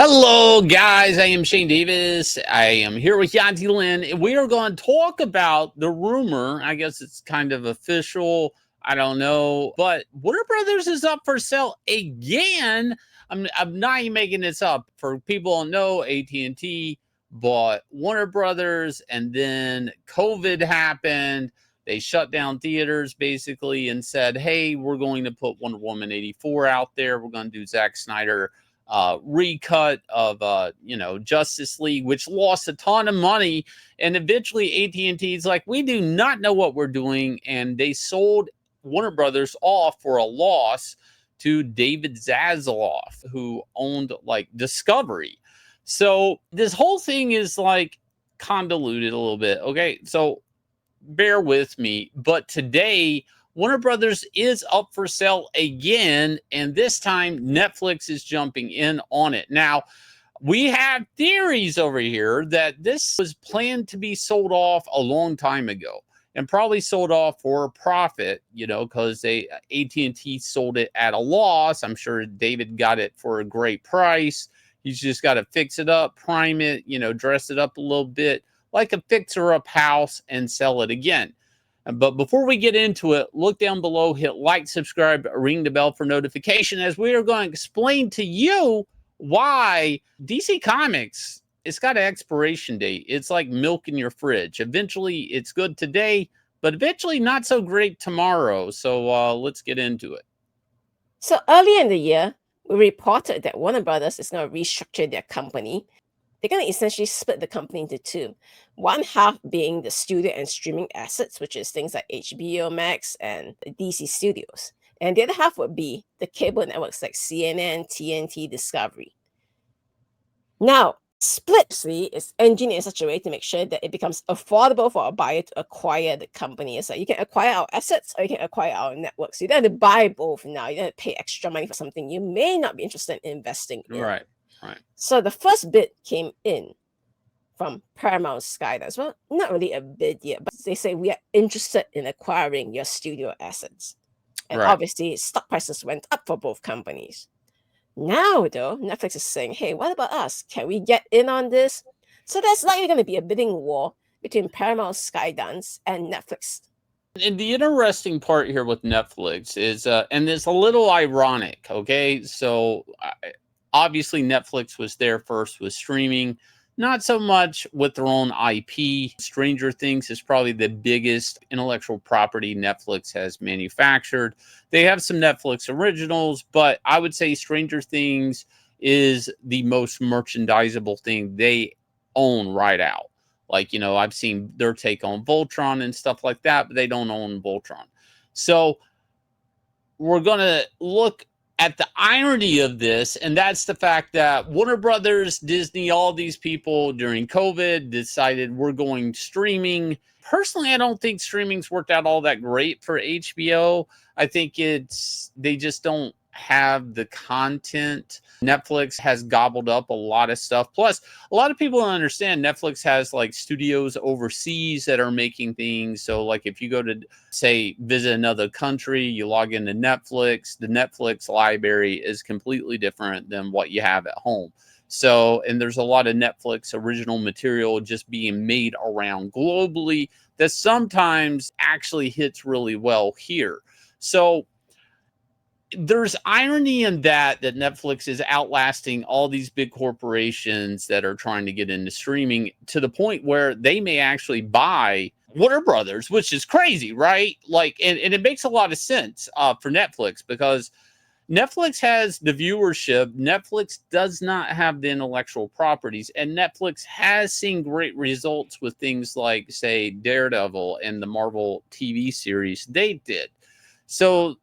Hello, guys. I am Shane Davis. I am here with Yanzi Lynn. We are going to talk about the rumor. I guess it's kind of official. I don't know. But Warner Brothers is up for sale again. I'm not even making this up. For people who don't know, AT&T bought Warner Brothers, and then COVID happened. They shut down theaters basically and said, hey, we're going to put Wonder Woman 84 out there. We're going to do Zack Snyder recut of Justice League, which lost a ton of money, and eventually AT&T is like, we do not know what we're doing, and they sold Warner Brothers off for a loss to David Zaslav, who owned like Discovery. So this whole thing is like convoluted a little bit. Okay, so bear with me, but today Warner Brothers is up for sale again, and this time Netflix is jumping in on it. Now, we have theories over here that this was planned to be sold off a long time ago and probably sold off for a profit, because AT&T sold it at a loss. I'm sure David got it for a great price. He's just got to fix it up, prime it, dress it up a little bit like a fixer-up house and sell it again. But before we get into it, look down below, hit like, subscribe, ring the bell for notification, as we are going to explain to you why DC Comics, it's got an expiration date. It's like milk in your fridge. Eventually, it's good today, but eventually not so great tomorrow. So let's get into it. So earlier in the year, we reported that Warner Brothers is going to restructure their company. They're going to essentially split the company into two. One half being the studio and streaming assets, which is things like HBO Max and the DC Studios. And the other half would be the cable networks like CNN, TNT, Discovery. Now, Splitly is engineered in such a way to make sure that it becomes affordable for a buyer to acquire the company. So you can acquire our assets or you can acquire our networks. You don't have to buy both now. You don't have to pay extra money for something you may not be interested in investing in. Right. So the first bid came in from Paramount Skydance. Well, not really a bid yet, but they say we are interested in acquiring your studio assets. And obviously, stock prices went up for both companies. Now, though, Netflix is saying, hey, what about us? Can we get in on this? So there's likely going to be a bidding war between Paramount Skydance and Netflix. And the interesting part here with Netflix is, and it's a little ironic, okay? So obviously Netflix was there first with streaming, not so much with their own IP. Stranger Things is probably the biggest intellectual property Netflix has manufactured. They have some Netflix originals, but I would say Stranger Things is the most merchandisable thing they own right out. Like, I've seen their take on Voltron and stuff like that, but they don't own Voltron. So we're going to look at the irony of this, and that's the fact that Warner Brothers, Disney, all these people during COVID decided we're going streaming. Personally, I don't think streaming's worked out all that great for HBO. I think they just don't have the content. Netflix has gobbled up a lot of stuff. Plus, a lot of people don't understand Netflix has like studios overseas that are making things. So like if you go to, say, visit another country, you log into Netflix, the Netflix library is completely different than what you have at home. So, and there's a lot of Netflix original material just being made around globally that sometimes actually hits really well here. So there's irony in that Netflix is outlasting all these big corporations that are trying to get into streaming to the point where they may actually buy Warner Brothers, which is crazy, right? Like, and it makes a lot of sense for Netflix because Netflix has the viewership. Netflix does not have the intellectual properties, and Netflix has seen great results with things like, say, Daredevil and the Marvel TV series they did. So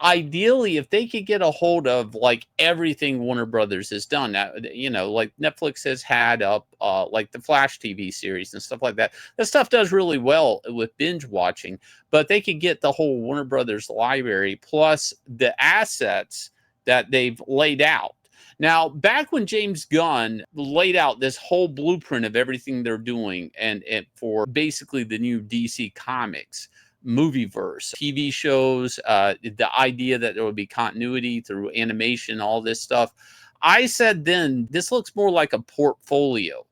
ideally, if they could get a hold of like everything Warner Brothers has done, like Netflix has had up like the Flash TV series and stuff like that. That stuff does really well with binge watching, but they could get the whole Warner Brothers library plus the assets that they've laid out. Now, back when James Gunn laid out this whole blueprint of everything they're doing and for basically the new DC Comics movieverse, TV shows, the idea that there would be continuity through animation, all this stuff. I said then, this looks more like a portfolio,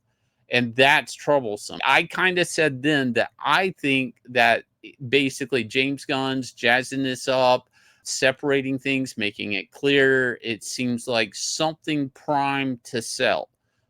and that's troublesome. I kind of said then that I think that basically James Gunn's jazzing this up, separating things, making it clear. It seems like something primed to sell,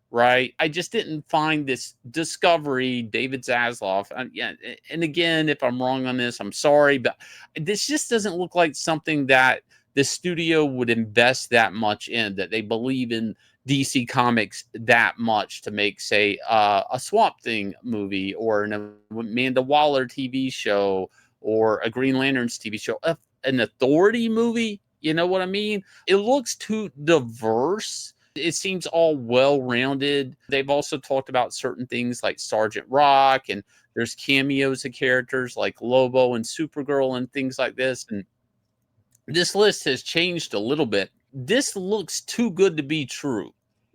right? I just didn't find this Discovery, David Zaslav. Yeah, and again, if I'm wrong on this, I'm sorry, but this just doesn't look like something that the studio would invest that much in, that they believe in DC Comics that much to make, say, a Swamp Thing movie or an Amanda Waller TV show or a Green Lanterns TV show, an Authority movie. You know what I mean? It looks too diverse. It seems all well-rounded. They've also talked about certain things like Sergeant Rock, and there's cameos of characters like Lobo and Supergirl and things like this. And this list has changed a little bit. This looks too good to be true.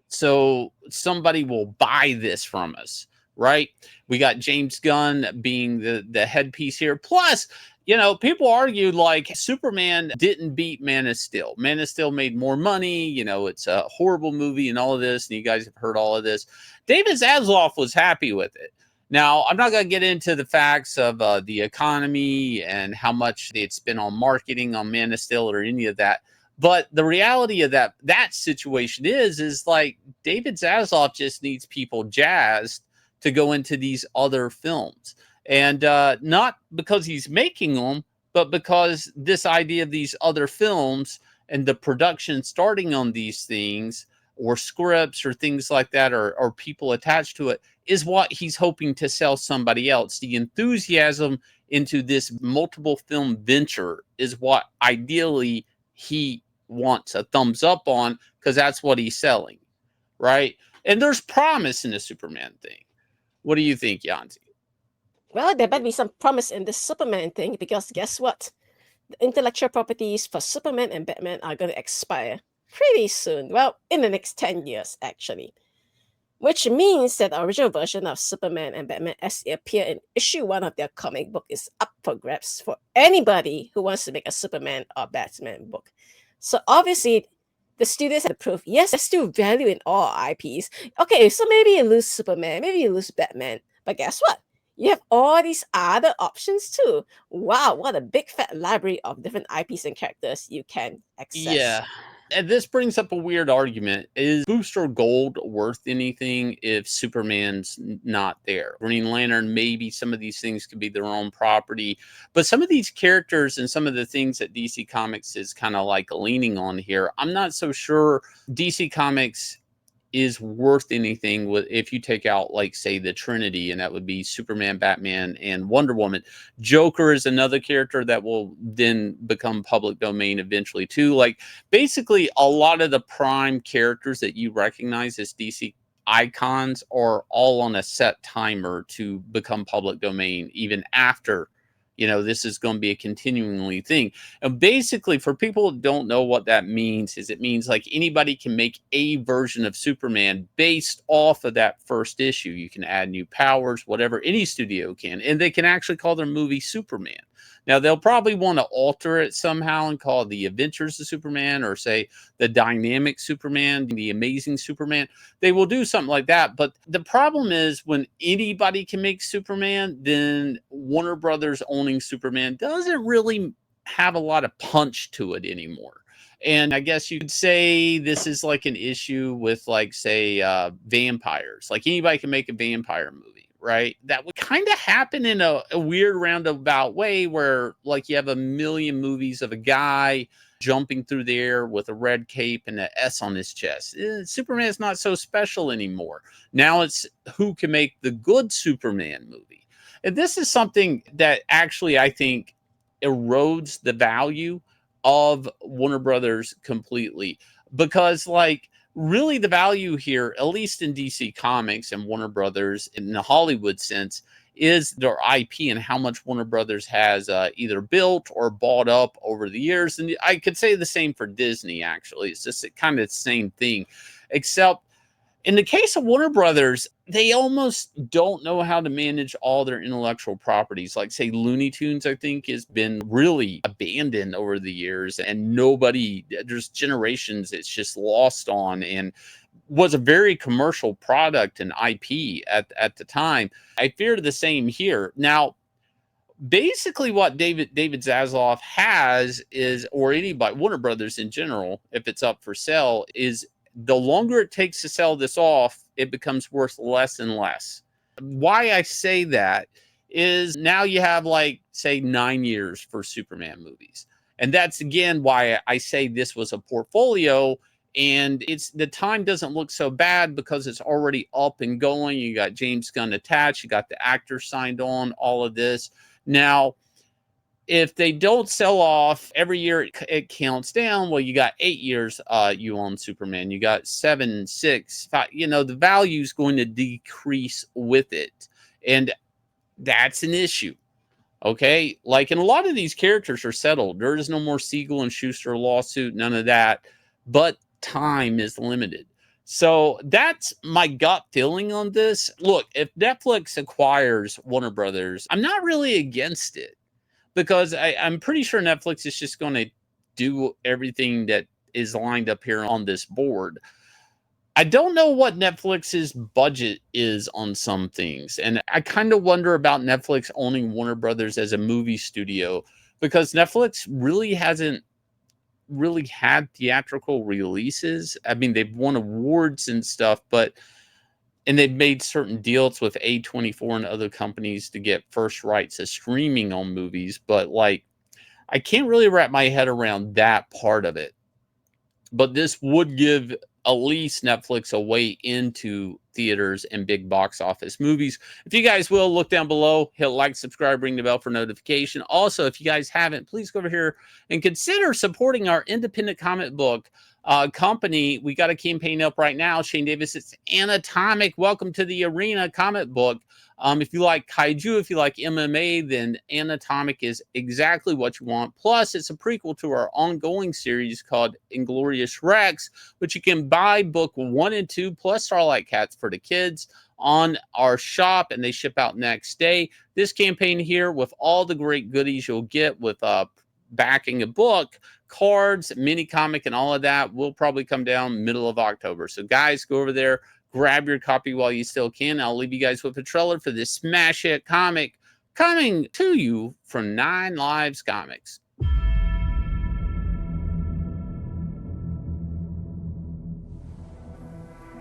So somebody will buy this from us, right? We got James Gunn being the headpiece here. Plus, you know, people argued like Superman didn't beat Man of Steel. Man of Steel made more money. You know, it's a horrible movie and all of this. And you guys have heard all of this. David Zaslav was happy with it. Now, I'm not going to get into the facts of the economy and how much they'd spent on marketing on Man of Steel or any of that. But the reality of that situation is like David Zaslav just needs people jazzed to go into these other films. And not because he's making them, but because this idea of these other films and the production starting on these things or scripts or things like that, or people attached to it, is what he's hoping to sell somebody else. The enthusiasm into this multiple film venture is what ideally he wants a thumbs up on, because that's what he's selling, right? And there's promise in the Superman thing. What do you think, Yanzi? Well, there better be some promise in this Superman thing, because guess what? The intellectual properties for Superman and Batman are going to expire pretty soon. Well, in the next 10 years, actually. Which means that the original version of Superman and Batman as they appear in issue 1 of their comic book is up for grabs for anybody who wants to make a Superman or Batman book. So obviously, the studios have to prove, yes, there's still value in all IPs. Okay, so maybe you lose Superman, maybe you lose Batman, but guess what? You have all these other options too. Wow, what a big fat library of different IPs and characters you can access. Yeah. And this brings up a weird argument. Is Booster Gold worth anything if Superman's not there? Green Lantern, maybe some of these things could be their own property. But some of these characters and some of the things that DC Comics is kind of like leaning on here, I'm not so sure DC Comics is worth anything with if you take out, like, say, the Trinity, and that would be Superman, Batman, and Wonder Woman. Joker is another character that will then become public domain eventually too. Like, basically a lot of the prime characters that you recognize as DC icons are all on a set timer to become public domain, even after, you know, this is going to be a continually thing. And basically, for people who don't know what that means, is it means like anybody can make a version of Superman based off of that first issue. You can add new powers, whatever, any studio can, and they can actually call their movie Superman. Now, they'll probably want to alter it somehow and call it The Adventures of Superman, or say The Dynamic Superman, The Amazing Superman. They will do something like that. But the problem is, when anybody can make Superman, then Warner Brothers owning Superman doesn't really have a lot of punch to it anymore. And I guess you could say this is like an issue with, like, say, vampires. Like, anybody can make a vampire movie, right? That would kind of happen in a weird roundabout way, where, like, you have a million movies of a guy jumping through the air with a red cape and an S on his chest. Superman is not so special anymore. Now it's who can make the good Superman movie. And this is something that actually, I think, erodes the value of Warner Brothers completely, because, like, really the value here, at least in DC Comics and Warner Brothers in the Hollywood sense, is their IP and how much Warner Brothers has either built or bought up over the years. And I could say the same for Disney, actually. It's just kind of the same thing, except In the case of Warner Brothers, they almost don't know how to manage all their intellectual properties. Like, say, Looney Tunes, I think, has been really abandoned over the years, and there's generations it's just lost on, and was a very commercial product and IP at the time. I fear the same here. Now, basically what David Zaslav has is, or anybody, Warner Brothers in general, if it's up for sale, is the longer it takes to sell this off, it becomes worth less and less. Why I say that is now you have, like, say, 9 years for Superman movies. And that's, again, why I say this was a portfolio. And the time doesn't look so bad because it's already up and going. You got James Gunn attached. You got the actors signed on, all of this. Now, if they don't sell off every year, it counts down. Well, you got 8 years you own Superman. You got 7, 6, 5. The value is going to decrease with it. And that's an issue. Okay? Like, and a lot of these characters are settled. There is no more Siegel and Schuster lawsuit, none of that. But time is limited. So that's my gut feeling on this. Look, if Netflix acquires Warner Brothers, I'm not really against it, because I'm pretty sure Netflix is just going to do everything that is lined up here on this board. I don't know what Netflix's budget is on some things. And I kind of wonder about Netflix owning Warner Brothers as a movie studio, because Netflix really hasn't really had theatrical releases. I mean, they've won awards and stuff, and they've made certain deals with A24 and other companies to get first rights to streaming on movies. But, like, I can't really wrap my head around that part of it. But this would give at least Netflix a way into theaters and big box office movies. If you guys will, look down below, hit like, subscribe, ring the bell for notification. Also, if you guys haven't, please go over here and consider supporting our independent comic book company. We got a campaign up right now. Shane Davis, it's Annatomic. Welcome to the arena comic book. If you like kaiju, if you like MMA, then Annatomic is exactly what you want. Plus, it's a prequel to our ongoing series called Inglorious Rex, which you can buy book 1 and 2 plus Starlight Cats for the kids on our shop, and they ship out next day. This campaign here, with all the great goodies you'll get with backing a book, cards, mini comic, and all of that, will probably come down middle of October. So guys, go over there, grab your copy while you still can. I'll leave you guys with a trailer for this smash hit comic coming to you from 9 Lives Comics.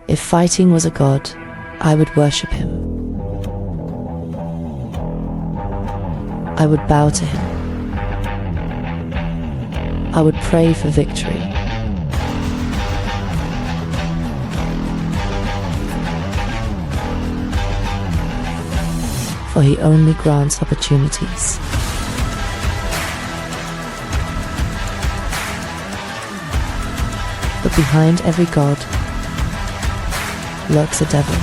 If fighting was a god, I would worship him. I would bow to him. I would pray for victory. For he only grants opportunities. But behind every god lurks a devil.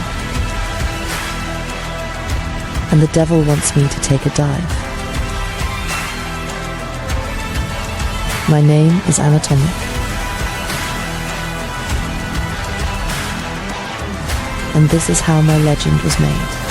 And the devil wants me to take a dive. My name is Annatomic. And this is how my legend was made.